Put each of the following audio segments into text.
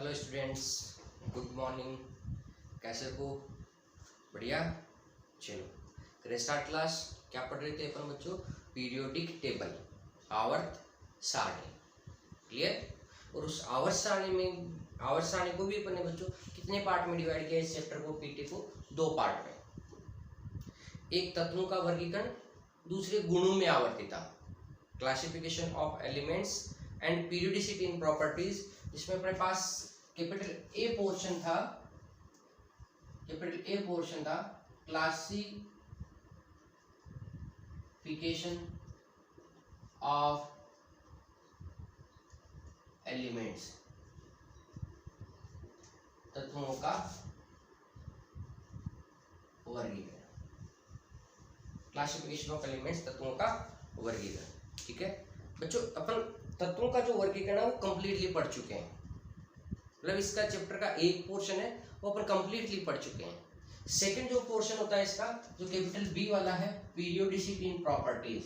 Hello students, good morning. कैसे हो? बढ़िया। चलो करें स्टार्ट क्लास। क्या पढ़ रहे थे अपन बच्चों? पीरियोडिक टेबल, आवर्त सारणी। क्लियर? और उस आवर्त सारणी को भी अपन ने बच्चों कितने पार्ट में डिवाइड किया? इस चैप्टर को, पीटी को, दो पार्ट में। एक तत्वों का वर्गीकरण, दूसरे गुणों में आवर्तिता, classification of elements and periodicity in properties, जिसमें अपने पास कैपिटल ए पोर्शन था क्लासिफिकेशन ऑफ एलिमेंट्स, तत्वों का वर्गीकरण, क्लासिफिकेशन ऑफ एलिमेंट्स, तत्वों का वर्गीकरण। ठीक है बच्चों, अपन तत्वों का जो वर्गीकरण है वो कंप्लीटली पढ़ चुके हैं। मतलब इसका चैप्टर का एक पोर्शन है वो अपन कंप्लीटली पढ़ चुके हैं। सेकंड जो पोर्शन होता है इसका, जो कैपिटल बी वाला है, periodicity in properties,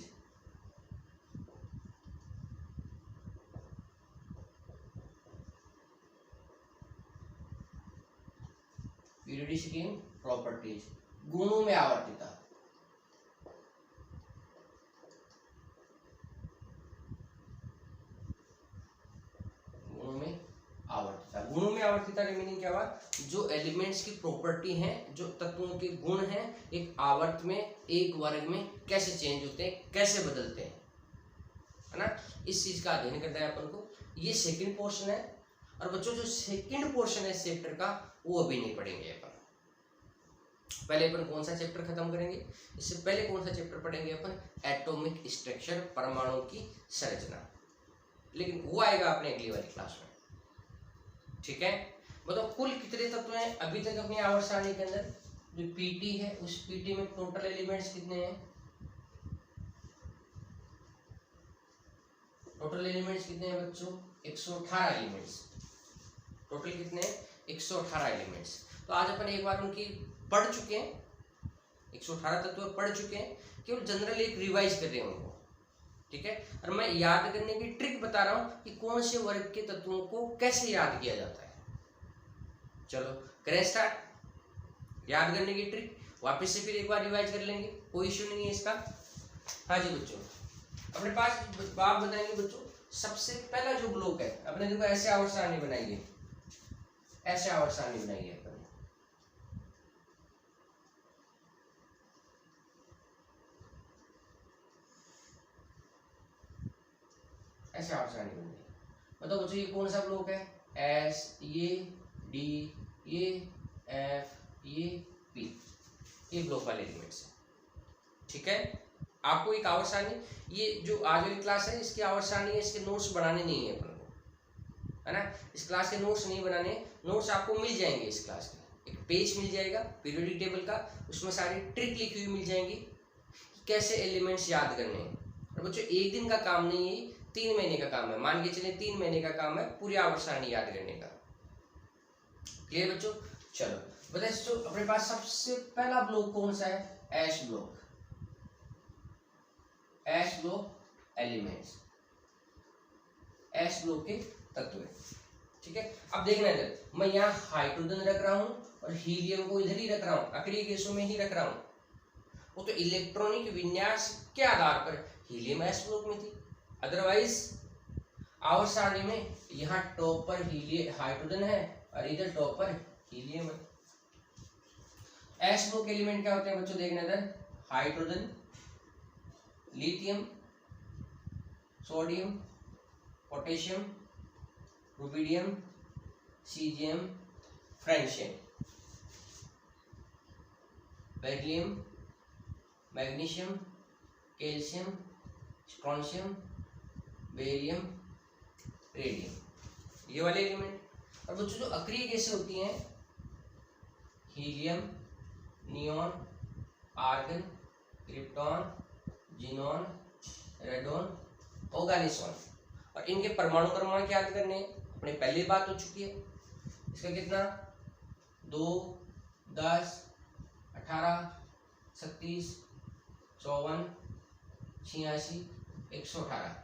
periodicity in properties, गुणों में आवर्तिता। गुणों में आवर्तिता का मीनिंग क्या हुआ? जो एलिमेंट्स की प्रॉपर्टी हैं, जो तत्वों के गुण हैं, एक आवर्त में, एक वर्ग में कैसे चेंज होते हैं, कैसे बदलते हैं, है ना? इस चीज का अध्ययन करना है अपन को। ये सेकंड पोर्शन है। और बच्चों जो सेकंड पोर्शन है इस चैप्टर का, वो अभी नहीं पढ़ेंगे अपन। पहले अपन कौन सा चैप्टर खत्म करेंगे? इससे पहले कौन सा चैप्टर पढ़ेंगे अपन? एटॉमिक स्ट्रक्चर, परमाणु की संरचना। लेकिन वो आएगा अपने अगली वाली क्लास में। ठीक है, मतलब कुल कितने तत्व हैं अभी तक अपनी आवर्त सारणी के अंदर? जो पीटी है, उस पीटी में टोटल एलिमेंट्स कितने हैं? टोटल एलिमेंट्स कितने हैं बच्चों? 118 एलिमेंट्स। टोटल कितने हैं? 118 एलिमेंट्स। तो आज अपन एक बार उनकी पढ़ चुके हैं, 118 तत्व पढ़ चुके हैं, केवल जनरल एक रिवाइज कर रहे हैं उनको। ठीक है, और मैं याद करने की ट्रिक बता रहा हूं कि कौन से वर्ग के तत्वों को कैसे याद किया जाता है। चलो करें स्टार्ट। याद करने की ट्रिक वापस से फिर एक बार रिवाइज कर लेंगे, कोई इश्यू नहीं है इसका। हाँ जी बच्चों, अपने पास आप बताएंगे बच्चों, सबसे पहला जो ब्लॉक है अपने, देखो ऐसे आवर्त सारणी बनाई है, ऐसे आवर्त सारणी बनाई है अपने, ऐसे आवर्त सारणी बनी है। बताओ बच्चों ये कौन सा ब्लॉक है? एस, ये डी, ये एफ, ये पी, ये ब्लॉक वाले एलिमेंट्स हैं। ठीक है, आपको एक आवर्त सारणी, ये जो आज वाली क्लास है इसकी आवर्त सारणी है, इसके नोट्स बनाने नहीं है अपन को, है ना? इस क्लास के नोट्स नहीं बनाने, नोट्स आपको मिल जाएंगे इस क्लास के। एक पेज मिल जाएगा पीरियोडिक टेबल का, उसमें सारी ट्रिक लिखी हुई मिल जाएंगी कैसे एलिमेंट्स याद करने हैं। और बच्चों एक दिन का काम नहीं है, 3 महीने का काम है। मान के चले 3 महीने का काम है पूरी आवर्त सारणी याद करने का। क्लियर बच्चों? चलो बताइए बच्चों, अपने पास सबसे पहला ब्लॉक कौन सा है? S block. S block elements, S block के तत्व है। ठीक है, अब देखना है, मैं यहाँ हाइड्रोजन रख रहा हूं और हीलियम को इधर ही रख रहा हूं, अक्रिय गैसों में ही रख रहा हूं। वो तो इलेक्ट्रॉनिक विन्यास के आधार पर हीलियम एस ब्लॉक में थी। अदरवाइज आवर्त सारणी में यहाँ टॉप पर हाइड्रोजन है और इधर टॉप पर हीलियम है। एस ब्लॉक एलिमेंट क्या होते हैं बच्चों? देखना इधर, hydrogen, lithium, sodium, potassium, rubidium, caesium, francium, beryllium, magnesium, calcium, strontium, barium, radium, ये वाले एलिमेंट। और बच्चों जो अक्रिय गैसें होती हैं, helium, neon, argon, krypton, xenon, radon, oganesson, और इनके परमाणु क्रमांक याद करने अपने पहले बात हो चुकी है। इसका कितना? 2, 10, 18, 37, 54, 86, 118।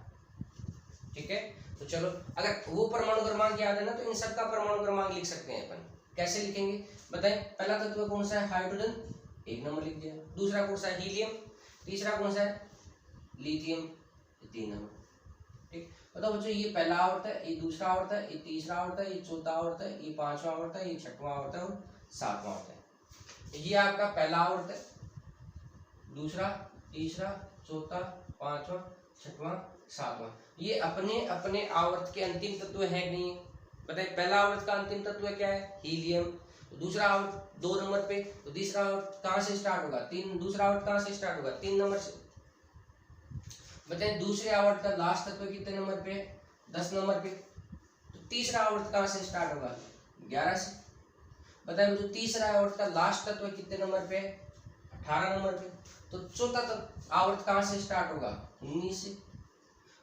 ठीक है, तो चलो, अगर वो परमाणु क्रमांक याद है ना तो इन सब का परमाणु क्रमांक लिख सकते हैं अपन। कैसे लिखेंगे बताएं? पहला तत्व कौन सा है? हाइड्रोजन, 1 नंबर लिख दिया। दूसरा कौन सा है? हीलियम। तीसरा कौन सा है? Lithium, 3 number. ठीक, बताओ बच्चों, ये पहला आवर्त है, ये दूसरा आवर्त है, ये तीसरा आवर्त है, ये चौथा आवर्त है, ये पांचवा आवर्त है, ये छठवां आवर्त है और सातवां आवर्त है। ये आपका पहला आवर्त है, दूसरा, तीसरा, चौथा, पांचवा, छठवां, सातवां। ये अपने अपने आवर्त के अंतिम तत्व है कि नहीं? बताइए, पहला आवर्त का अंतिम तत्व क्या है? हीलियम। दूसरा आवर्त 2 नंबर पे, तो तीसरा आवर्त कहाँ से स्टार्ट होगा? 3। दूसरा आवर्त कहाँ से स्टार्ट होगा? 3 नंबर से। बताइए, दूसरे आवर्त का लास्ट तत्व कितने नंबर पे? 10 नंबर पे। तो तीसरा आवर्त कहाँ से स्टार्ट होगा? 11 से। बताइए मुझे, तीसरा आवर्त का लास्ट तत्व कितने नंबर पे? 18 नंबर पे। तो चौथा आवर्त कहाँ से स्टार्ट होगा? 19 से।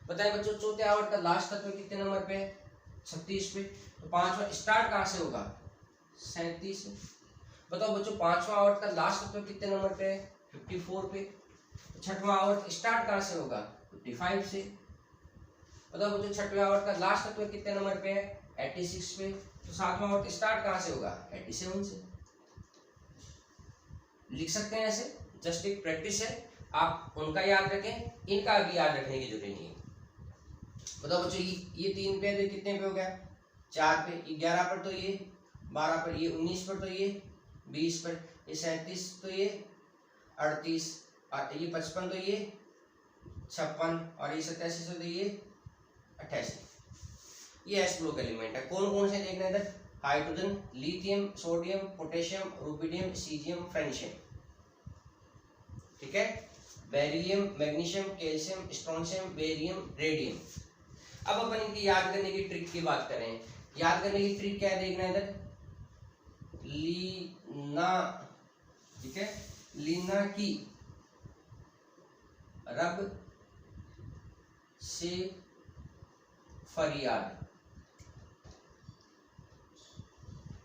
बताइए बच्चों, चौथे आवर्त का लास्ट तत्व कितने नंबर पे? 36 पे। तो पांचवा स्टार्ट कहाँ से होगा? 37 से। बताओ बच्चों, पांचवा आवर्त का लास्ट तत्व कितने नंबर पे? 54 पे। तो छठवां आवर्त स्टार्ट कहाँ से होगा? 55 से। बताओ बच्चों, छठवें आवर्त का लास्ट तत्व कितने नंबर पे है? 86 पे। तो सातवां आवर्त स्टार्ट कहाँ से होगा? 87 से। लिख सकते हैं ऐसे, जस्ट एक प्रैक्टिस है, आप उनका याद रखें, इनका भी याद रखने की जरूरत नहीं है। बताओ बच्चों, ये 3 पे तो कितने पे हो गया? 4 पे। 11 पर तो ये, 12 पर ये, 19 पर तो ये, 20 पर ये, 37 तो ये, 38 और ये 55 तो ये, 56 और ये 87 तो ये 88। ये एस ब्लॉक एलिमेंट है। कौन कौन से देखना है इधर? Hydrogen, lithium, sodium, potassium, rubidium, caesium, francium. ठीक है, beryllium, magnesium, calcium, strontium, barium, radium. अब अपन इनकी याद करने की ट्रिक की बात करें। याद करने की ट्रिक क्या है देखना है इधर? लीना, ठीक है, लीना की रब से फरियाद।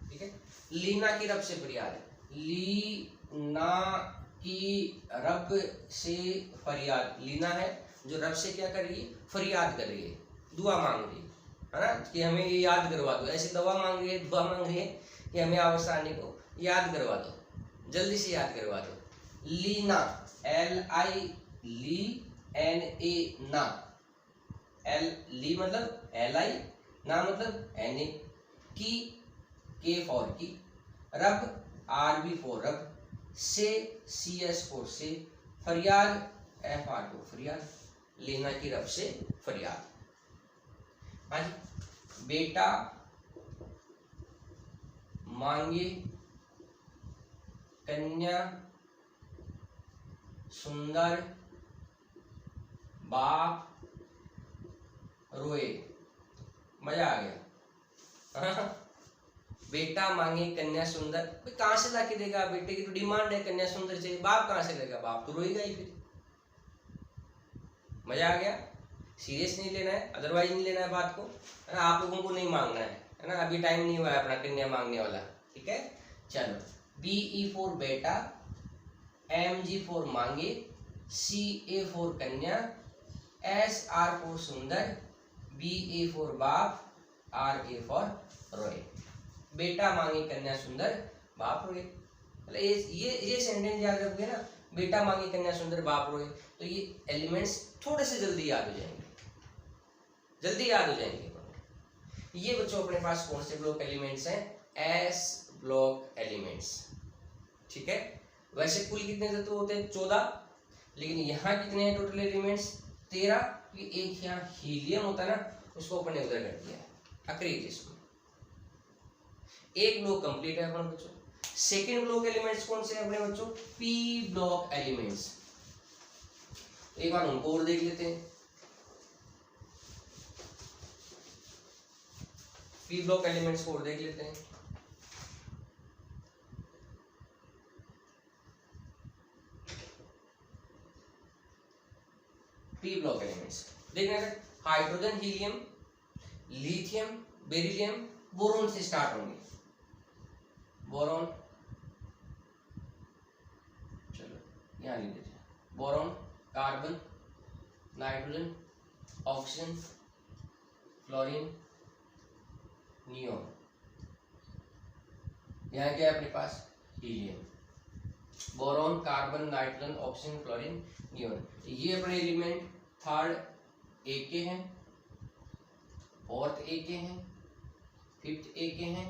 ठीक है, लीना की रब से फरियाद। लीना की रब से फरियाद। लीना है जो रब से क्या कर रही है? फरियाद कर रही है, दुआ मांग रही है ना, कि हमें ये याद करवा दो। ऐसे दवा मांग रही है, दुआ मांग रही है कि हमें आसानी को याद करवा दो, जल्दी से याद करवा दो। लीना, LI, ली, NA, ना। ली मतलब LI, ना मतलब NA, की, K फॉर की, रब, RB फॉर रब, से, CS फॉर से, फरियाद, FR फॉर फरियाद। लेना की रब से फरियाद। हाँ जी, बेटा मांगे कन्या सुंदर, बाप रोए। मजा आ गया। बेटा मांगे कन्या सुंदर, कहां से लाके देगा? बेटे की तो डिमांड है, कन्या सुंदर चाहिए, बाप कहां से देगा? बाप तो रोएगा ही फिर। मजा आ गया? सीरियस नहीं लेना है, अदरवाइज नहीं लेना है बात को, है ना। आप लोगों को नहीं मांगना है ना, अभी टाइम नहीं हुआ है अपना कन्या मांगने वाला। ठीक है, चलो, BE फॉर बेटा, MG फॉर मांगे, CA फॉर कन्या, SR फॉर सुंदर, BA फॉर बाप, RA फॉर रोए। बेटा मांगे कन्या सुंदर, बाप रोए। मतलब ये सेंटेंस याद रखोगे ना, बेटा मांगे कन्या सुंदर, बाप रोए, तो ये एलिमेंट्स थोड़े से जल्दी याद हो जाएंगे, जल्दी याद हो जाएंगे। ये बच्चों अपने पास कौन से ब्लॉक एलिमेंट्स हैं? S block elements. ठीक है, वैसे कुल कितने तत्व होते हैं? 14, लेकिन यहाँ कितने हैं टोटल एलिमेंट्स? 13। एक यहाँ हीलियम होता है ना, उसको अपन ने उधर कर दिया है अक्रेज इसको। एक ब्लॉक कंप्लीट है अपने बच्चों। सेकेंड ब्लॉक एलिमेंट्स कौन से हैं अपने बच्चों? P block elements. एक बार उनको और देख लेते हैं। पी ब्लॉक एलिमेंट्स को और देख लेते हैं। पी ब्लॉक एलिमेंट्स देखना है, hydrogen, helium, lithium, beryllium, boron से स्टार्ट होंगे। बोरोन, चलो यहां लिख देते हैं, boron, carbon, nitrogen, oxygen, fluorine, neon. यहाँ क्या है अपने पास, helium. Boron, carbon, nitrogen, oxygen, fluorine, neon. ये अपने एलिमेंट थर्ड ए के हैं, फोर्थ ए के हैं, फिफ्थ ए के हैं,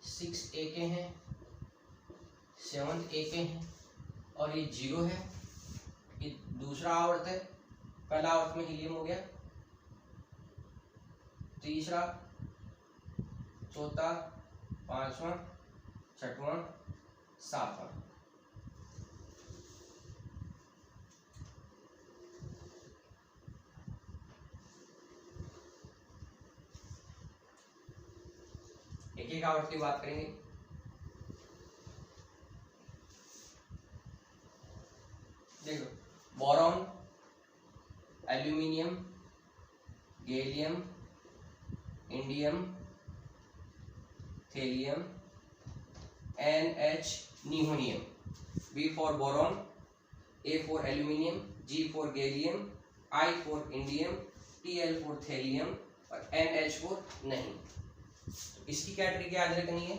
सिक्स ए के हैं, सेवंथ ए के हैं, और ये जीरो है। ये दूसरा आवर्त है, पहला आवर्त में हीलियम हो गया, तीसरा, चौथा, पांचवा, छठवां, सातवां। एक एक आवर्त की बात करेंगे। देखो, boron, aluminium, gallium, indium, thallium, NH, नियोनियम। B for boron, A for aluminium, G for gallium, I for indium, TL for thallium और NH फॉर नहीं। तो इसकी कैटेगरी याद रखनी है,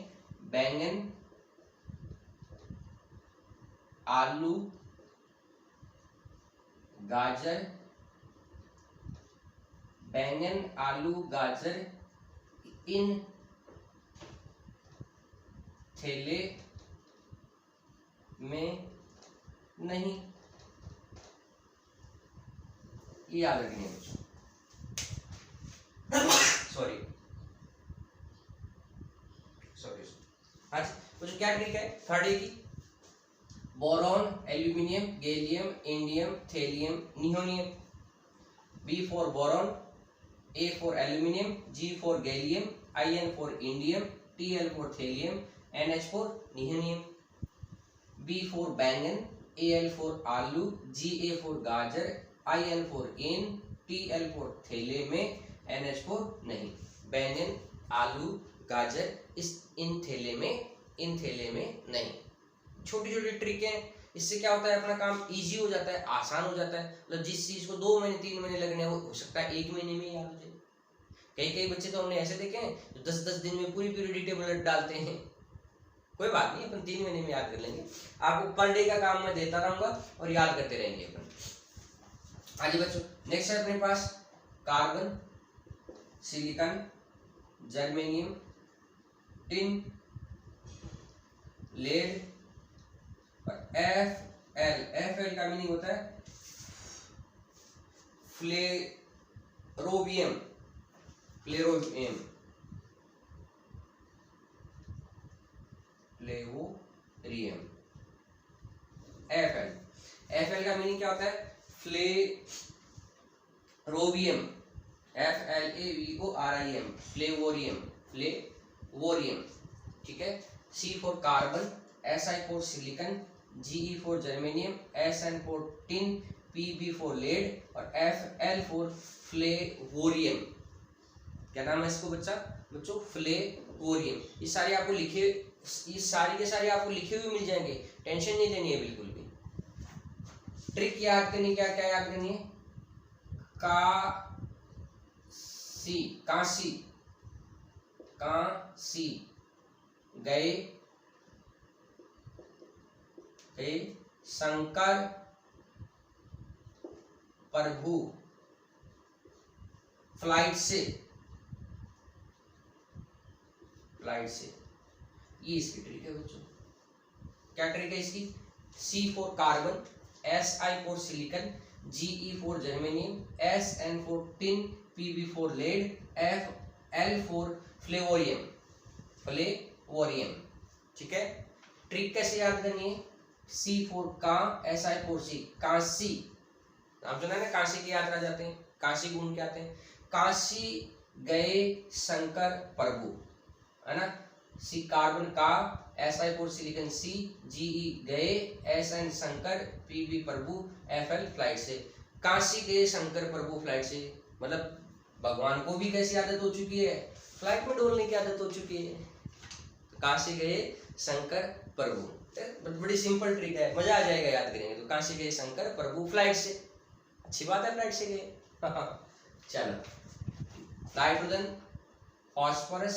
बैंगन, आलू, गाजर, बैंगन, आलू, गाजर इन थैले में नहीं। ये याद रखनी है बच्चों। सॉरी आज कुछ क्या ट्रिक है थर्ड ए की, boron, aluminium, gallium, indium, thallium, nihonium. B for boron, A for aluminium, G for gallium, IN for indium, TL for thallium, NH for nihonium. B for बैंगन, AL फॉर आलू, GA for गाजर, IN for इन, TL for थैले में, NH for नहीं। बैंगन, आलू, गाजर इन थैले में नहीं। छोटी छोटी ट्रिक है, इससे क्या होता है अपना काम इजी हो जाता है, आसान हो जाता है। मतलब जिस चीज को 2 महीने 3 महीने लगने हो सकता है 1 महीने में याद हो जाए। कई बच्चे तो हमने ऐसे देखे हैं जो 10-10 दिन में पूरी पीरियड टेबल डालते हैं। कोई बात नहीं, अपन 3 महीने में याद कर लेंगे। आपको पर डे का काम मैं देता रहूंगा और याद करते रहेंगे अपन। आइए बच्चों, नेक्स्ट है अपने पास carbon, silicon, germanium, tin, lead और एफ एल का मीनिंग होता है फ्लेरोवियम। एफ एल का मीनिंग क्या होता है, फ्लेरोवियम, FLAVORIM, फ्लेवोरियम। ठीक है। C for carbon, SI for silicon, GE for germanium, SN for tin, PB for lead और FL फॉर फ्लेवोरियम। क्या नाम है इसको बच्चों फ्लेवोरियम। ये सारे आपको लिखे, ये सारी के सारे आपको लिखे हुए मिल जाएंगे, टेंशन नहीं लेनी है बिल्कुल भी। ट्रिक याद करनी, क्या क्या याद करनी है, कांसी, गए शंकर प्रभु फ्लाइट से, ये इसकी ट्रिक है बच्चों। क्या ट्रिक है इसकी, C for carbon, SI for silicon, GE for germanium, SN for tin, PB for lead, FL for flerovium. ठीक है। ट्रिक कैसे याद करनी है, C फॉर कां, SI फॉर सी, कांसी। आप सुना ना, काशी की यात्रा जाते हैं, काशी घूम के आते हैं। काशी गए शंकर प्रभु, है ना। सी कार्बन का, SI for silicon C, GE गए, SN शंकर, PB प्रभु, FL फ्लाइट से। काशी गए शंकर प्रभु फ्लाइट से, मतलब भगवान को भी कैसी आदत हो चुकी है, फ्लाइट में डोलने की आदत हो चुकी है। तो काशी गए शंकर प्रभु, बड़ी सिंपल ट्रिक है, मजा आ जाएगा याद करेंगे तो। काशी गए शंकर प्रभु फ्लाइट से, अच्छी बात है फ्लाइट से गए। चलो nitrogen, phosphorus,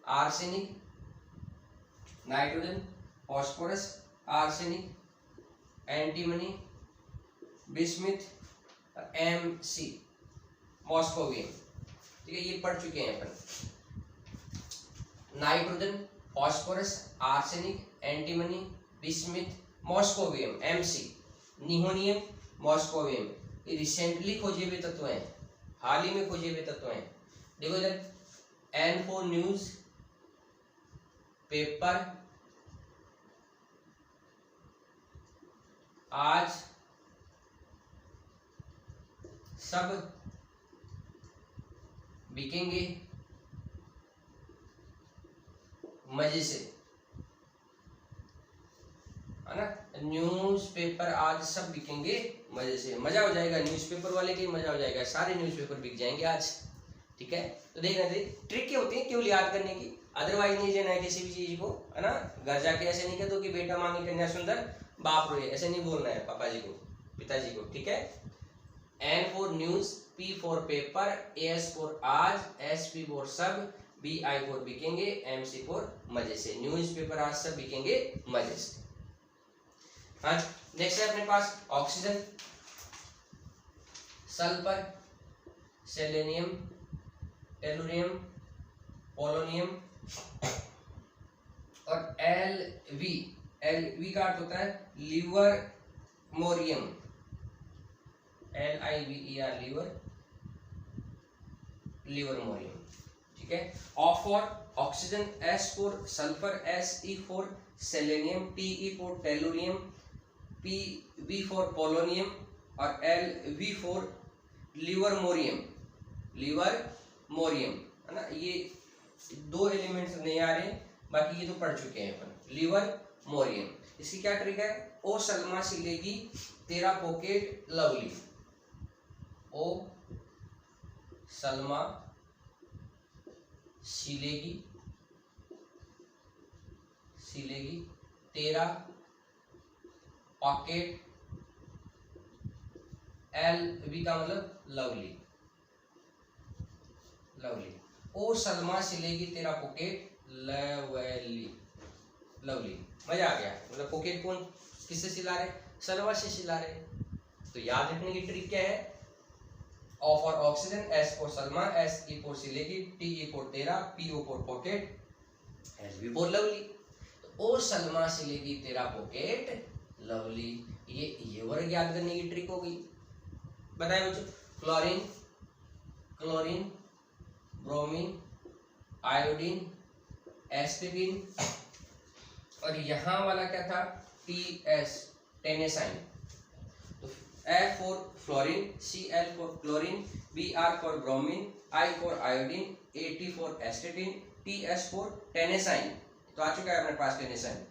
arsenic, nitrogen, phosphorus, arsenic, antimony, bismuth, MC, moscovium. ठीक है, ये पढ़ चुके हैं अपन। Nitrogen, phosphorus, arsenic, antimony, bismuth, moscovium, MC, nihonium, moscovium. ये रिसेंटली खोजे हुए तत्व हैं, हाल ही में खोजे हुए तत्व हैं। देखो इधर N फॉर न्यूज पेपर, आज सब बिकेंगे मजे से, है ना। न्यूज़पेपर आज सब बिकेंगे मजे से, मजा हो जाएगा, न्यूज़पेपर वाले के मजा हो जाएगा, सारे न्यूज़पेपर बिक जाएंगे आज। ठीक है, तो देखना ट्रिक क्या होती है केवल याद करने की, अदरवाइज नहीं लेना है किसी भी चीज को, है ना। घर जाके ऐसे नहीं कह दो कि बेटा मांगी कन्या सुंदर बाप रोए, ऐसे नहीं बोलना है पापा जी को, पिताजी को। ठीक है, N for news, P for paper, AS for आज, SP फॉर सब, BI फॉर बिकेंगे, MC फॉर मजे से। न्यूज पेपर आज सब बिकेंगे मजे से। हाँ, नेक्स्ट है अपने पास oxygen, sulphur, selenium, tellurium, polonium और LV का अर्थ होता है livermorium, LIVER, livermorium. ठीक है, O for oxygen, S for sulphur, SE for selenium, TE for tellurium, PV for polonium और LV फॉर लीवर मोरियम, है ना। ये दो एलिमेंट्स नहीं आ रहे, बाकी ये तो पढ़ चुके हैं अपन। लीवर मोरियम, इसकी क्या ट्रिक है, ओ सलमा सिलेगी तेरा पॉकेट लवली, ओ सलमा सिलेगी तेरा पॉकेट, LV का मतलब लवली, ओ सलमा सिलेगी तेरा पॉकेट लवली, मजा आ गया। मतलब पॉकेट कौन किससे सिला रहे, सलमा से सिला रहे। तो याद रखने की ट्रिक क्या है, O फॉर ऑक्सीजन, S फॉर सलमा, SE फॉर सिलेगी, TE फॉर तेरा, PO for pocket, LV for lovely. तो ओ सलमा सिलेगी तेरा पॉकेट लवली, ये वर्ग याद करने की ट्रिक हो गई। बताए बच्चों, क्लोरीन, ब्रोमीन, आयोडीन, एस्पिरिन और यहाँ वाला क्या था, TS, टेनेसाइन। तो F for fluorine, Cl for chlorine, Br for bromine, I for iodine, AT for एस्टेटिन, TS for टेनेसाइन। तो आ चुका है अपने पास टेनेसाइन।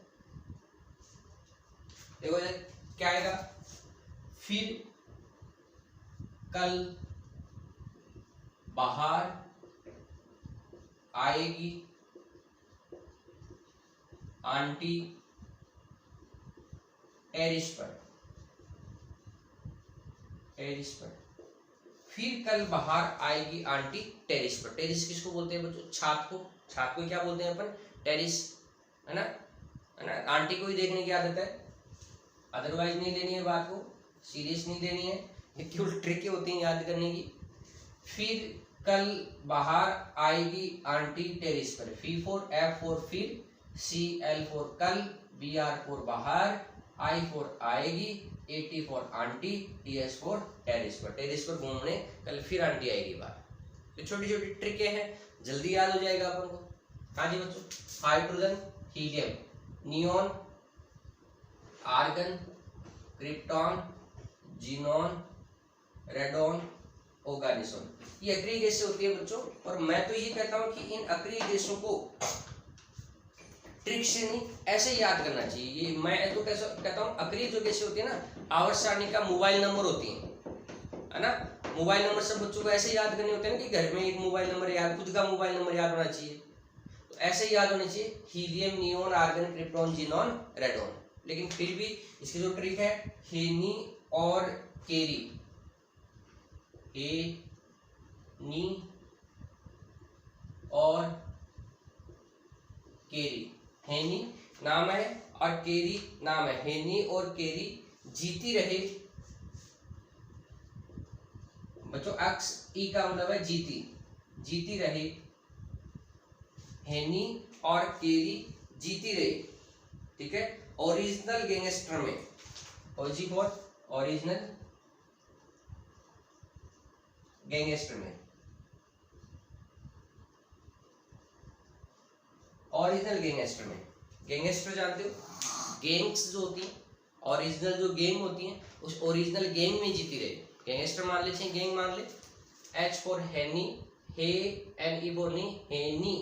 देखो क्या आएगा, फिर कल बाहर आएगी आंटी टेरिस पर, फिर कल बाहर आएगी आंटी टेरिस पर। टेरिस किसको बोलते हैं बच्चों, छत को क्या बोलते हैं अपन, टेरिस, है ना। आंटी को ही देखने की आदत है, अदरवाइज नहीं लेनी है बात को, सीरियस नहीं लेनी है, ये केवल ट्रिक होती है याद करने की। फिर कल बाहर आएगी आंटी टेरिस पर, F फॉर फिर, CL फॉर कल, BR फॉर बाहर, I फॉर आएगी, AT for aunty, TS for terrace पर घूमने कल फिर आंटी आएगी बाहर। तो छोटी छोटी ट्रिकें हैं, जल्दी याद हो जाएगा अपन को। हाँ जी बच्चों, hydrogen, helium, neon, argon, krypton, xenon, radon, oganesson, ये अक्रिय गैसें होती है बच्चों। और मैं तो ये कहता हूं कि इन अक्रिय गैसों को ट्रिक से नहीं ऐसे याद करना चाहिए। ये मैं तो कैसे कहता हूँ, अक्रिय जो गैसें होती है ना, आवर्त सारणी का मोबाइल नंबर होती है ना। मोबाइल नंबर सब बच्चों को ऐसे याद करने होते हैं ना कि घर में एक मोबाइल नंबर याद, खुद का मोबाइल नंबर याद होना चाहिए, तो ऐसे याद होने चाहिए, helium, neon, argon, krypton, xenon, radon. लेकिन फिर भी इसकी जो ट्रिक है, हेनी और केरी, हेनी और केरी। हेनी नाम है और केरी नाम है। हेनी और केरी जीती रहे बच्चों, एक्स ई का मतलब है जीती, जीती रहे। हेनी और केरी जीती रहे, ठीक है, ओरिजिनल गैंगस्टर में। ओजी फॉर ओरिजिनल गैंगस्टर में। ओरिजिनल गैंगस्टर में, गैंगस्टर जानते हो, गैंग्स जो होती है, ओरिजिनल जो गैंग होती है उस ओरिजिनल गैंग में जीती रहे। गैंगस्टर मान ले चाहे गैंग मान ले। एच फॉर हेनी, हे एन ई फॉर नी, हेनी,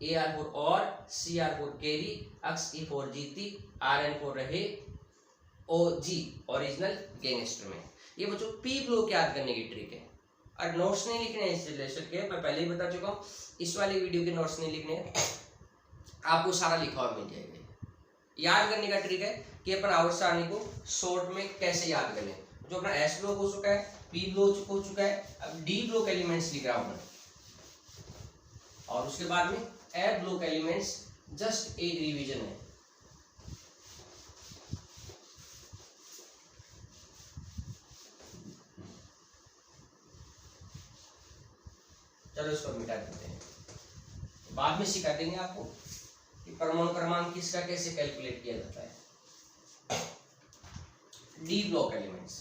ए आर फॉर और, सी आर फॉर केरी, एक्स ई फॉर जीती, आर एन फॉर रहे, ओ जी ओरिजिनल गैंगस्टर में। ये बच्चों पी ब्लॉक याद करने की ट्रिक है। और नोट्स नहीं लिखने हैं इस रिलेशन के, मैं पहले ही बता चुका हूँ, इस वाले वीडियो के नोट्स नहीं लिखने हैं, आपको सारा लिखा हुआ मिल जाएगा। याद करने का ट्रिक है कि अपन आवर्त सारणी को शॉर्ट में कैसे याद करें। जो अपना एस ब्लॉक हो चुका है, पी ब्लॉक हो चुका है, अब डी ब्लॉक एलिमेंट्स लिख रहा हूं मैं, और उसके बाद में ए ब्लॉक एलिमेंट्स जस्ट एक रिवीजन है। चलो इसको मिटा देते हैं, बाद में सिखा देंगे आपको कि परमाणु क्रमांक किसका कैसे कैलकुलेट किया जाता है। D block elements,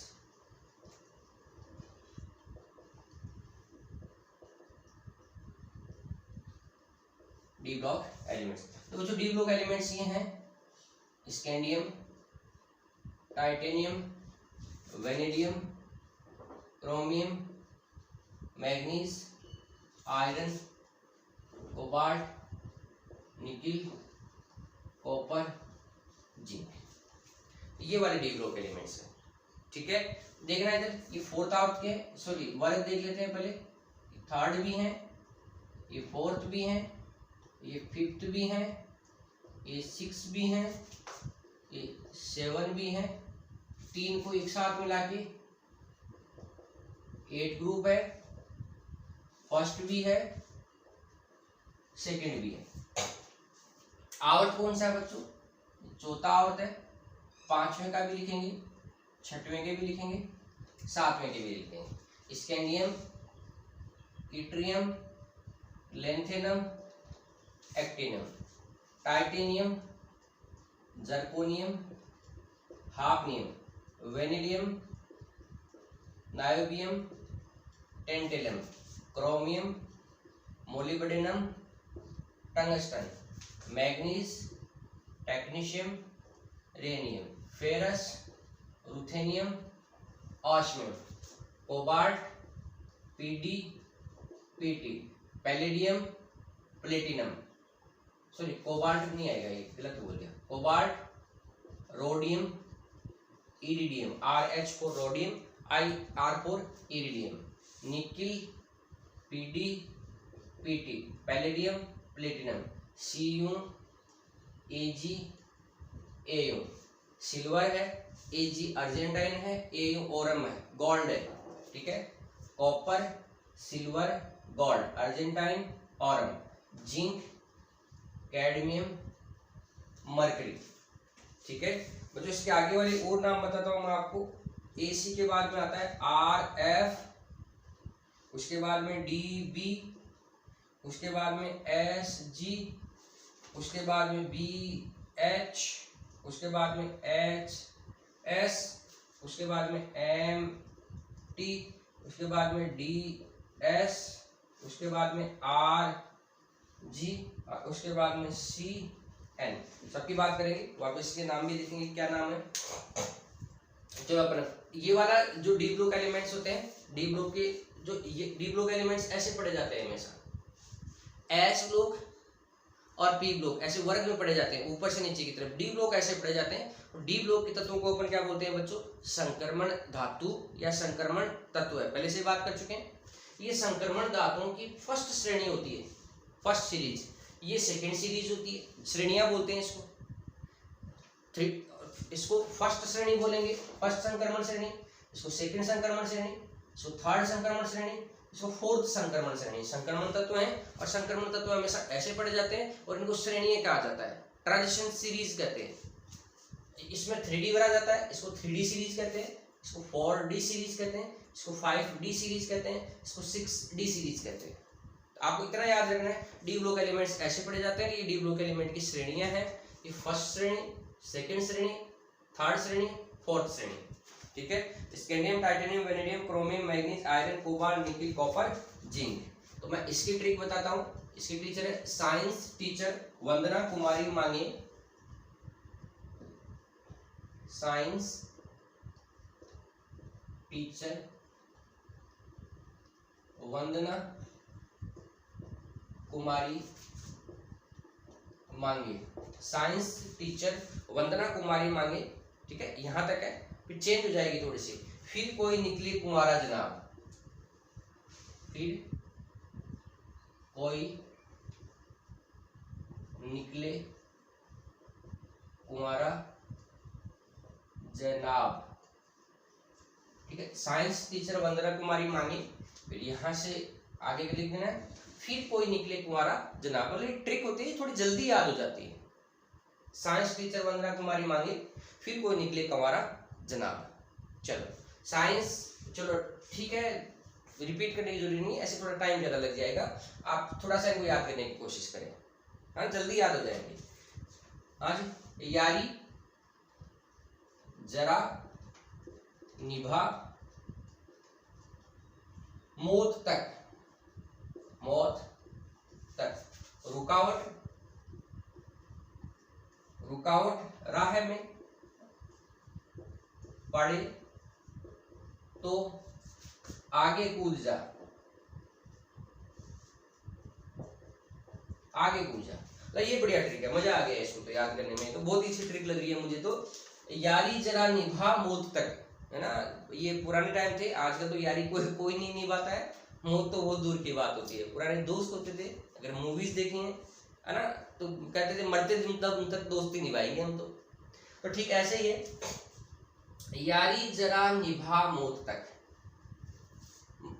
D block elements, तो जो डी ब्लॉक एलिमेंट्स ये हैं scandium, titanium, vanadium, chromium, manganese, iron, cobalt, nickel, copper, zinc, ये वाले डी ब्लॉक एलिमेंट्स हैं, ठीक है। देखना इधर, ये फोर्थ आवर्त के हैं, सॉरी वर्ग देख लेते हैं पहले। थर्ड भी हैं, ये फोर्थ भी हैं, ये फिफ्थ भी हैं, ये सिक्स भी हैं, ये सेवन भी हैं, तीन को एक साथ मिला के 8 ग्रुप है, फर्स्ट भी है, सेकंड भी है। आवर्त कौन सा है बच्चों? चौथा आवर्त है। पांचवें का भी लिखेंगे, छठवें के भी लिखेंगे, सातवें के भी लिखेंगे। Scandium, yttrium, lanthanum, actinium, titanium, zirconium, hafnium, vanadium, niobium, tantalum, chromium, molybdenum, tungsten, manganese, technetium, rhenium, ferrous, ruthenium, osmium, cobalt, PD, PT, palladium, platinum, sorry cobalt नहीं आएगा, ये गलत बोल गया, cobalt, rhodium, iridium, R H for rhodium, I R for iridium, nickel, PD, PT, palladium, platinum, CU, AG, AU, silver है, AG argentine है, AU aurum है, gold है, ठीक है। Copper, silver, gold, Argentine, Oram, zinc, cadmium, mercury, ठीक है। बच्चों इसके आगे वाले और नाम बताता हूं मैं आपको। एसी के बाद में आता है आर एफ, उसके बाद में डी बी, उसके बाद में एस जी, उसके बाद में बी एच, उसके बाद में एच एस, उसके बाद में एम टी, उसके बाद में डी एस, उसके बाद में आर जी, और उसके बाद में सी एन। सबकी बात करेंगे, वापस इसके नाम भी लिखेंगे क्या नाम है। चलो अपना ये वाला जो डी ब्लॉक एलिमेंट्स होते हैं, डी ब्लॉक के जो ये डी ब्लॉक एलिमेंट्स ऐसे पढ़े जाते हैं हमेशा, एस ब्लॉक और पी ब्लॉक ऐसे वर्ग में पढ़े जाते हैं ऊपर से नीचे की तरफ। डी ब्लॉक ऐसे पढ़े जाते हैं। डी ब्लॉक के तत्वों को अपन क्या बोलते हैं बच्चों? संक्रमण धातु या संक्रमण तत्व है, पहले से बात कर चुके हैं। ये संक्रमण धातुओं की फर्स्ट श्रेणी होती है, फर्स्ट सीरीज। ये सेकेंड सीरीज होती है, श्रेणियां बोलते हैं इसको। इसको फर्स्ट श्रेणी बोलेंगे, फर्स्ट संक्रमण श्रेणी, इसको सेकंड संक्रमण श्रेणी, इसको थर्ड संक्रमण श्रेणी, इसको फोर्थ संक्रमण श्रेणी। संक्रमण तत्व है और संक्रमण तत्व हमेशा ऐसे पढ़े जाते हैं और इनको श्रेणी कहा जाता है, ट्रांजिशन सीरीज कहते हैं। इसमें 3D भरा जाता है, इसको 3D सीरीज कहते हैं, इसको 4D सीरीज कहते हैं, इसको 5D सीरीज कहते हैं, इसको 6D सीरीज कहते हैं। तो आपको इतना याद रखना है, डी ब्लॉक एलिमेंट्स ऐसे पढ़े जाते हैं कि ये डी ब्लॉक एलिमेंट की श्रेणियां हैं। ये फर्स्ट श्रेणी, सेकंड श्रेणी, थर्ड श्रेणी, फोर्थ श्रेणी, ठीक है। Scandium, titanium, vanadium, chromium, manganese, iron, cobalt, nickel, copper, zinc. तो मैं इसकी ट्रिक बताता हूँ। इसकी टीचर है साइंस टीचर वंदना कुमारी मांगे। साइंस टीचर वंदना कुमारी मांगे। साइंस टीचर वंदना कुमारी मांगे, ठीक है, यहां तक है। फिर चेंज हो जाएगी थोड़ी सी। फिर कोई निकले कुंवारा जनाब, फिर कोई निकले कुंवारा जनाब, ठीक है। साइंस टीचर वंदना कुमारी मांगे, फिर यहां से आगे के लिख देना है, फिर कोई निकले कुंवारा जनाब। मतलब ट्रिक होती है, थोड़ी जल्दी याद हो जाती है। साइंस टीचर वंदना कुमारी मांगे, फिर कोई निकले कुंवारा जनाब। चलो साइंस, चलो ठीक है, रिपीट करने की जरूरी नहीं, ऐसे थोड़ा टाइम ज्यादा लग जाएगा। आप थोड़ा सा इनको याद करने की कोशिश करें, हाँ, जल्दी याद हो जाएंगे। आज यारी जरा निभा मौत तक, मौत तक, रुकावट, रुकावट राह में पड़े तो आगे कूद जा, आगे कूद जा। तो ये बढ़िया ट्रिक है, मजा आ गया इसको तो याद करने में, तो बहुत ही अच्छी ट्रिक लग रही है मुझे तो। यारी जरा निभा मौत तक, है ना, ये पुराने टाइम थे, आजकल तो यारी कोई नहीं निभाता है, मौत तो बहुत दूर की बात होती है। पुराने दोस्त होते थे, अगर मूवीज देखी है ना, तो कहते थे मरते दिन तक दोस्ती निभाएंगे हम तो ठीक ऐसे ही है। यारी जरा निभा मौत तक,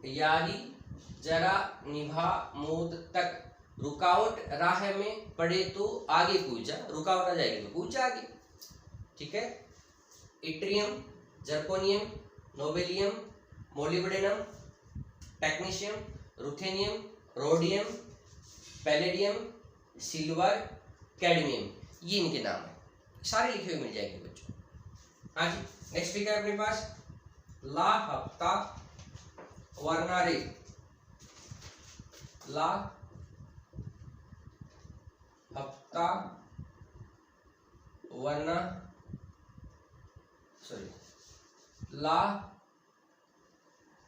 यारी जरा निभा मौत तक, रुकावट राह में पड़े तो आगे कूद जा, रुकावट आ जाएगी तो कूद जा आगे, ठीक है। Yttrium, zirconium, nobelium, molybdenum, technetium, ruthenium, rhodium, palladium, silver, cadmium, ये इनके नाम है, सारे लिखे हुए मिल जाएंगे बच्चों। हाँ जी, नेक्स्ट ट्रिक है अपने पास, ला हफ्ता वरना रे, ला हफ्ता वरना, सॉरी, ला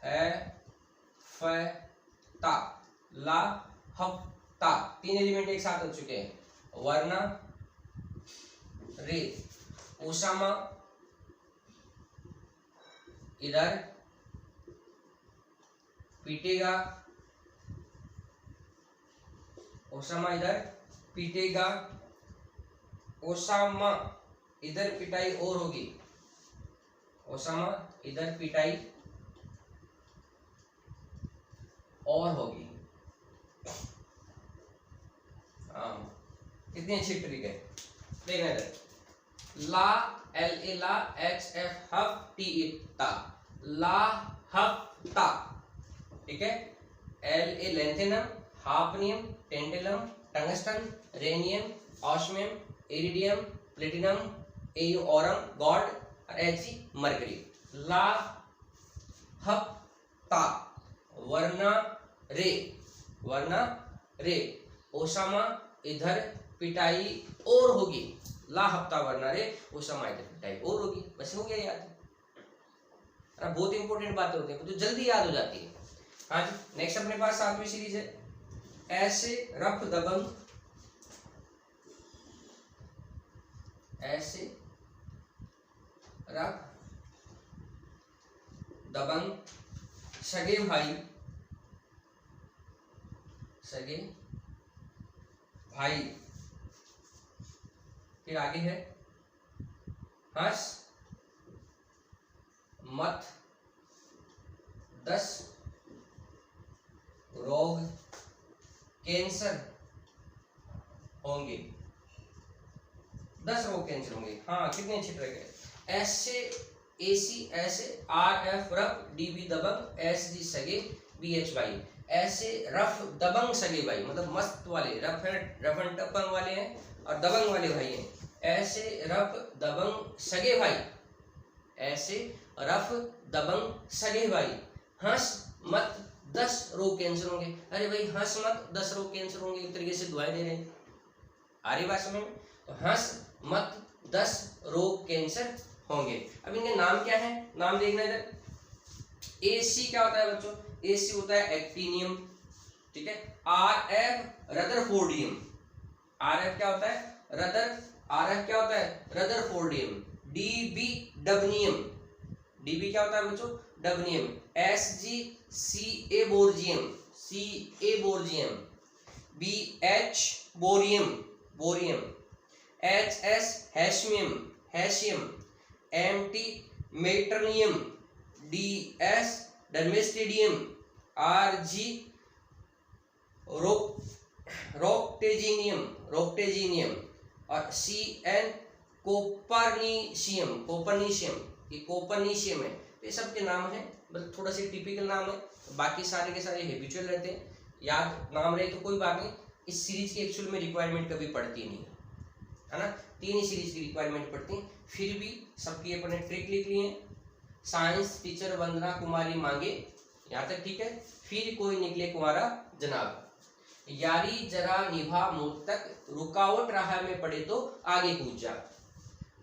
है फता, ला हफ्ता, तीन एलिमेंट एक साथ हो चुके हैं, वरना रे, ओसामा इधर पीटेगा, ओसामा इधर पीटेगा, ओसामा इधर पिटाई और होगी, ओसामा इधर पिटाई और होगी। हाँ, कितनी अच्छी ट्रिक है, देखना इधर, ला एल ए ला, एच एफ हफ, टी ई ता, ला हफ्ता, ठीक है। L A lanthanum, hafnium, tantalum, tungsten, rhenium, osmium, iridium, platinum, aurum, gold और एच मरकरी। ला हफ्ता वरना रे, वरना रे, ओसामा इधर पिटाई और होगी, ला हफ्ता वरना रे, ओसामा इधर पिटाई और होगी, बस हो गया याद। बहुत इंपॉर्टेंट बातें होती है तो जल्दी याद हो जाती है। हाँ जी, नेक्स्ट अपने पास 7वीं सीरीज है, ऐसे रफ दबंग, ऐसे रफ दबंग, सगे भाई, सगे भाई, फिर आगे है हंस मत 10 रोग कैंसर होंगे, 10 रोग कैंसर होंगे। हाँ कितने अच्छे तरह के। एस से AC ऐसे, RF रफ, DB दबंग, SG सगे, BH भाई। ऐसे रफ दबंग सगे भाई मतलब मस्त वाले, रफ एंड टपंग वाले हैं और दबंग वाले भाई हैं। ऐसे रफ दबंग सगे भाई, ऐसे रफ दबंग सगे भाई, हंस मत 10 रोग कैंसर होंगे। अरे भाई हंस मत 10 रोग कैंसर होंगे, एक तरीके से दुआएं दे रहे हैं। आ रही बात समझ में? तो हंस मत 10 रोग कैंसर होंगे। अब इनके नाम क्या है, नाम देखना इधर। AC क्या होता है बच्चों? AC होता है एक्टिनियम, ठीक है। RF रदरफोर्डियम, RF क्या होता है? RF क्या होता है? रदरफोर्डियम। DB डबनियम, DB क्या होता है बच्चों? डबनियम। SG सीएबोर्जियम, सीएबोर्जियम। BH bohrium, bohrium. HS हैशमियम, हैशियम। MT मेटर्नियम। DS डर्मेस्टिडियम। RG रोक्टेजिनियम, रोक्टेजिनियम। और CN कोपर्निशियम, कोपर्निशियम, ये कोपर्निशियम है। ये सब के नाम है, मतलब थोड़ा सा टिपिकल नाम है, बाकी सारे के सारे हैबिचुअल रहते हैं। याद नाम रहे तो कोई बात नहीं। इस सीरीज की एक्चुअल में रिक्वायरमेंट कभी पड़ती नहीं है ना, 3 ही सीरीज की रिक्वायरमेंट पड़ती है, फिर भी सबकी अपने ट्रिक लिख लिए हैं। साइंस टीचर वंदना कुमारी मांगे, यहाँ तक ठीक है। फिर कोई निकले कुमारा जनाब, यारी जरा निभा मुझ तक, रुकावट राह में पड़े तो आगे कूद जा।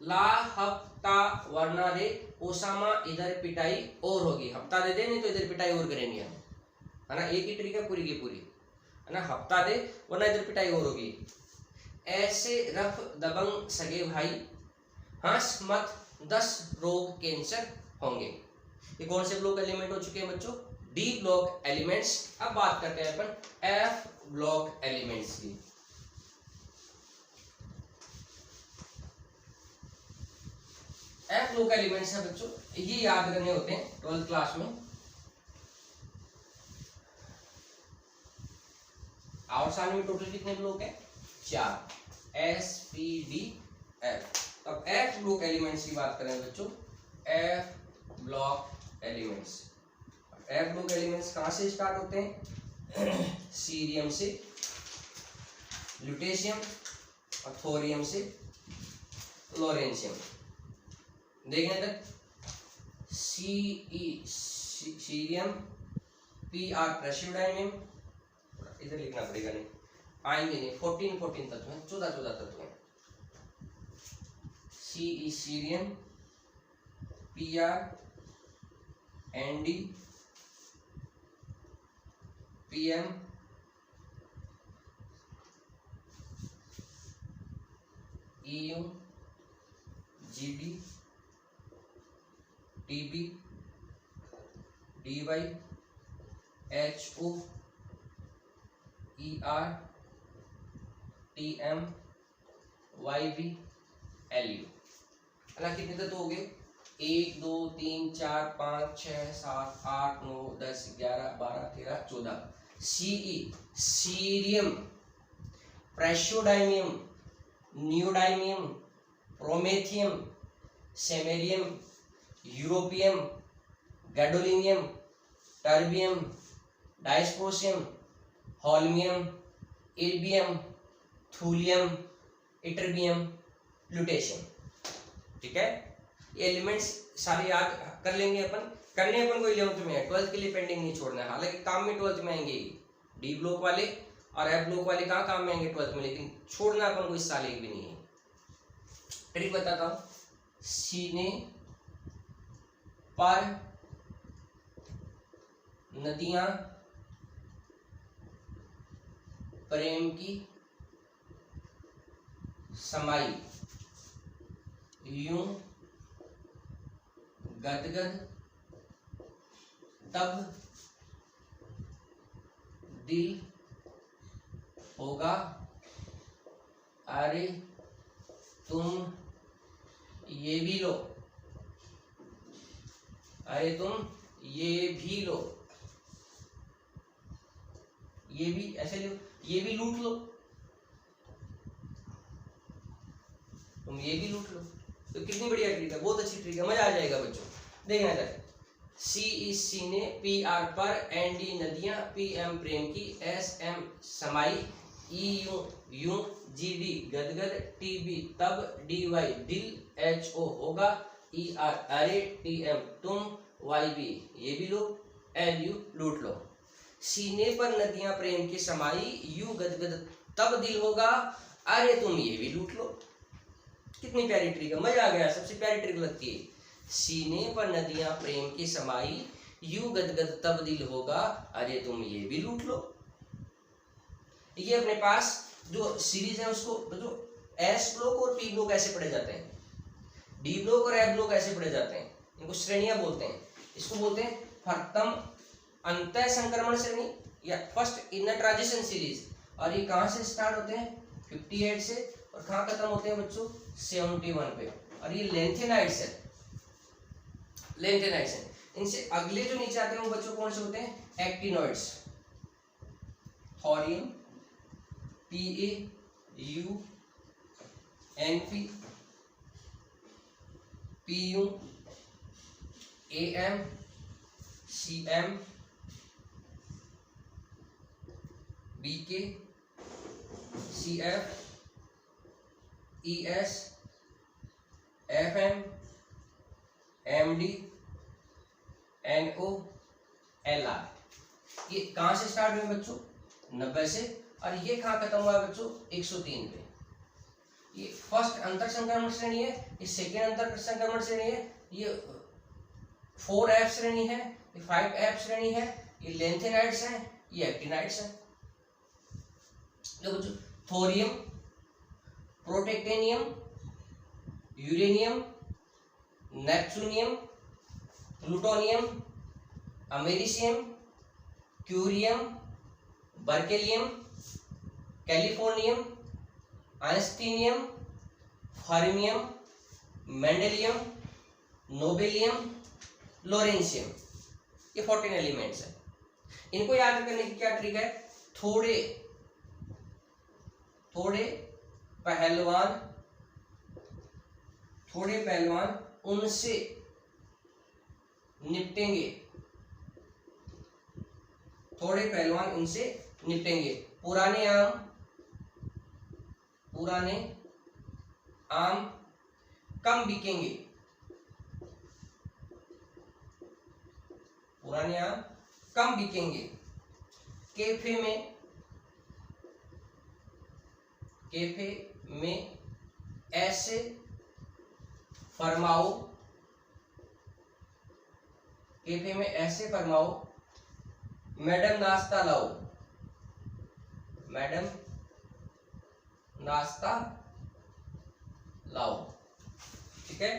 ला हफ्ता वरना रे, ओसामा इधर पिटाई और होगी। हफ्ता दे दे नहीं तो इधर पिटाई और करेंगे हम, है ना। एक ही ट्रिक है पूरी की पूरी, है ना। हफ्ता दे वरना इधर पिटाई और होगी। ऐसे रफ दबंग सगे भाई, हंस मत 10 रोग कैंसर होंगे। ये कौन से ब्लॉक एलिमेंट हो चुके हैं बच्चों? D block elements. अब बात करते हैं अपन F ब्लॉक एलिमेंट्स की। F ब्लॉक एलिमेंट्स है बच्चों, ये याद करने होते हैं 12th क्लास में। और साल में टोटल कितने ब्लॉक है? 4, S P D F। अब F ब्लॉक एलिमेंट्स की बात करें बच्चों, F block elements. F block elements कहाँ से स्टार्ट होते हैं? सीरियम से, ल्यूटेशियम और थोरियम से लॉरेंशियम। देखने तक सीरियम, PR प्रेसियोडाइनियम, इधर लिखना पड़ेगा, नहीं आएंगे नहीं, 14 तत्व हैं, 14 तत्व हैं। Cerium, PR, ND, PM, EU, GB, TB, DY, HO, ER, TM, YB, LU। अल्लाह कितने तत्व हो गए? 1 2 3 4 5 6 7 8 9 10 11 12 13 14। CE cerium, praseodymium, neodymium, promethium, samarium, europium, gadolinium, terbium, dysprosium, holmium, erbium, thulium, ytterbium, lutetium. ठीक है, ये एलिमेंट्स सारे याद कर लेंगे अपन, करने अपन को 11th में है, 12th के लिए पेंडिंग नहीं छोड़ना है। हालांकि काम में 12th में आएंगे, डी ब्लॉक वाले और एफ ब्लॉक वाले कहाँ काम में आएंगे 12th में, लेकिन छोड़ना अपन को इस साल एक भी नहीं है। ट्रिक बताता हूँ, सीने पर नदियां प्रेम की समाई, यूं गदगद तब दिल होगा, अरे तुम ये भी लो, अरे तुम ये भी लो। ये भी ऐसे लो, ये भी लूट लो, तुम ये भी लूट लो। तो कितनी बढ़िया ट्रिक है, बहुत अच्छी ट्रिक है, मजा आ जाएगा बच्चों। देखना चाहिए सी इस सी ने पी आर पर, एन डी नदियां, पी एम प्रेम की, एस एम समाई, ई यू यूं, जी डी गदगद, टी बी तब, डी वाई दिल, एच ओ होगा, ई आर अरे, टी एम तुम, वाई बी ये भी लो, एल यू लूट लो। सीने पर नदियां प्रेम की समाई, यू गदगद तब दिल होगा, अरे तुम ये भी लूट लो। कितनी प्यारी ट्रिक है, मजा आ गया, सबसे प्यारी ट्रिक लगती है। सीने पर नदियां प्रेम की समाई, यू गदगद तब दिल होगा, अरे तुम ये भी लूट लो। ये अपने पास जो सीरीज है उसको जो एस ब्लॉक और पी ब्लॉक ऐसे पढ़े जाते हैं, डी ब्लॉक और एफ ब्लॉक ऐसे पढ़े जाते हैं, इनको श्रेणियां बोलते हैं। इसको बोलते हैं प्रथम अंतः संक्रमण श्रेणी या फर्स्ट इनर ट्रांजिशन सीरीज। और ये कहां से स्टार्ट होते हैं, 58 से, और कहां खत्म होते हैं बच्चों, 71 पे। और ये लेंथेनाइड्स है, लेंथेनाइड्स है। इनसे अगले जो नीचे आते हैं वो बच्चों कौन से होते हैं, actinoids, thorium, P A U N P, P U A M, C M, B K, C F, E S, F M, M D, N O, L R. ये कहां से स्टार्ट हुए बच्चों, 90 से, और ये कहां खत्म हुआ है बच्चों, 103 पे। ये फर्स्ट अंतर संक्रमण श्रेणी है, ये सेकेंड अंतर संक्रमण श्रेणी है, ये 4F श्रेणी है, ये 5F श्रेणी है, ये लेंथेनाइड्स है, ये एक्टिनाइड्स है। तो बच्चों thorium, protactinium, uranium, neptunium, plutonium, americium, curium, berkelium, californium, einsteinium, fermium, mendelevium, nobelium, lawrencium, ये 14 एलिमेंट्स है। इनको याद करने की क्या ट्रिक है, थोड़े पहलवान उनसे निपटेंगे, थोड़े पहलवान उनसे निपटेंगे। पुराने आम कम बिकेंगे, पुराने आम कम बिकेंगे। कैफे में ऐसे फरमाओ, कैफे में ऐसे फरमाओ, मैडम नाश्ता लाओ, मैडम नाश्ता लाओ। ठीक है,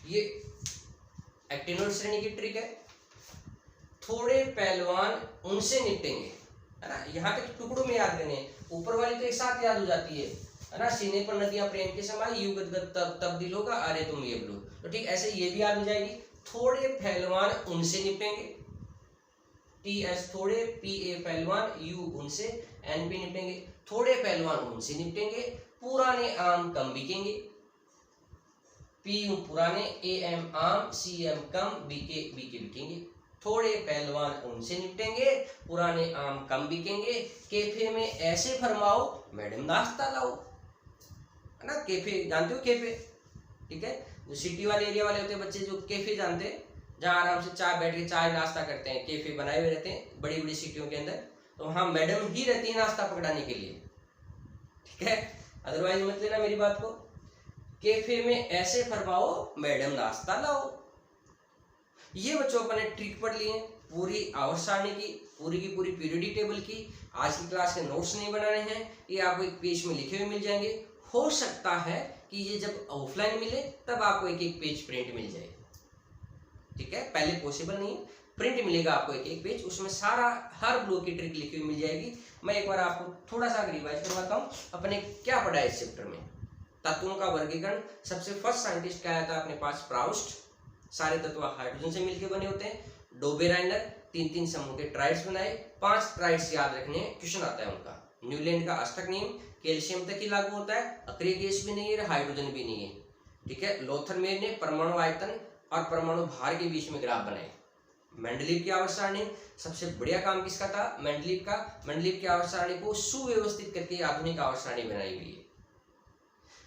ये एक्टिनोइड श्रेणी की ट्रिक है। थोड़े पहलवान उनसे निपटेंगे, है ना, यहाँ के टुकड़ों में याद करने, ऊपर वाली तो एक साथ याद हो जाती है ना, सीने पर नदियां प्रेम के समाई, यू गदगद तब दिल होगा, अरे तुम ये बोलो। तो ठीक ऐसे ये भी याद हो जाएगी, थोड़े पहलवान उनसे निपटेंगे, टी एस थोड़े, पी ए पहलवान, यू उनसे, एन पी निपटेंगे, थोड़े पहलवान उनसे निपटेंगे, पुराने आम कम बिकेंगे, पी यू पुराने, ए एम आम, सी एम कम, बी के बिकेंगे। थोड़े पहलवान उनसे निपटेंगे, पुराने आम कम बिकेंगे। कैफे में ऐसे फरमाओ, मैडम नाश्ता लाओ, है ना, कैफे जानते हो, कैफे, ठीक है, जो सिटी वाले एरिया वाले होते हैं बच्चे, जो कैफे जानते हैं, जहाँ आराम से चाय बैठ के चाय नाश्ता करते हैं, कैफे बनाए हुए रहते हैं बड़ी बड़ी सिटियों के अंदर, तो वहाँ मैडम ही रहती है नाश्ता पकड़ाने के लिए, ठीक है, अदरवाइज मत लेना मेरी बात को। कैफे में ऐसे फरमाओ, मैडम नाश्ता लाओ। ये बच्चों अपने ट्रिक पढ़ लिए, पूरी आवर्त सारणी की, पूरी की पूरी पीरियडिक टेबल की। आज की क्लास के नोट्स नहीं बनाने हैं, ये आपको एक पेज में लिखे हुए मिल जाएंगे। हो सकता है कि ये जब ऑफलाइन मिले तब आपको एक एक पेज प्रिंट मिल जाए, ठीक है, पहले पॉसिबल नहीं है, प्रिंट मिलेगा आपको एक एक पेज, उसमें सारा हर ब्लॉक की ट्रिक लिखी हुई मिल जाएगी। मैं एक बार आपको थोड़ा सा रिवाइज करवाता हूँ, अपने क्या पढ़ा है इस चैप्टर में। तत्वों का वर्गीकरण, सबसे फर्स्ट साइंटिस्ट क्या आया था अपने पास, प्राउस्ट। सारे तत्व हाइड्रोजन से मिलकर बने होते हैं। डोबेराइनर 3 समूह के ट्राइड्स बनाए, 5 ट्राइड्स याद रखने, क्वेश्चन आता है उनका। न्यूलैंड का अष्टक नियम कैल्शियम तक ही लागू होता है, अक्रिय गैस भी नहीं है, हाइड्रोजन भी नहीं है, ठीक है। लोथरमेयर ने परमाणु आयतन और परमाणु भार के बीच में ग्राफ बनाए। मेंडलीव की आवर्त सारणी, सबसे बढ़िया काम किसका था, मेंडलीव का। मेंडलीव की आवर्त सारणी को सुव्यवस्थित करके आधुनिक आवर्त सारणी बनाई हुई है।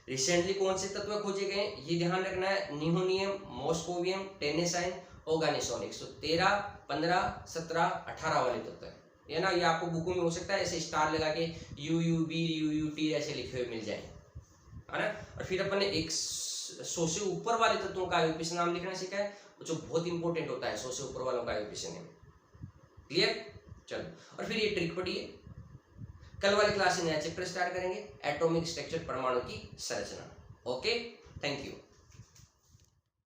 रिसेंटली कौन से तत्व खोजे गए, ये ध्यान रखना है, नियोनियम, मॉस्कोवियम, टेनेसाइन, ऑर्गेनिसोनिक्स। तो 13, 15, 17, 18 वाले तत्व है ना। ये आपको बुकों में हो सकता है ऐसे स्टार लगा के UUB, UUT ऐसे लिखे हुए मिल जाए, है ना। और फिर अपन ने 100 से ऊपर वाले तत्वों का आयुर्पिशन नाम लिखना सीखा है, जो बहुत इंपॉर्टेंट होता है 100 से ऊपर वालों का आयुर्पिशन है। क्लियर, चलो। और फिर ये ट्रिक पढ़िए। कल वाली क्लास में नया चैप्टर स्टार्ट करेंगे, एटॉमिक स्ट्रक्चर, परमाणु की संरचना। Okay, thank you.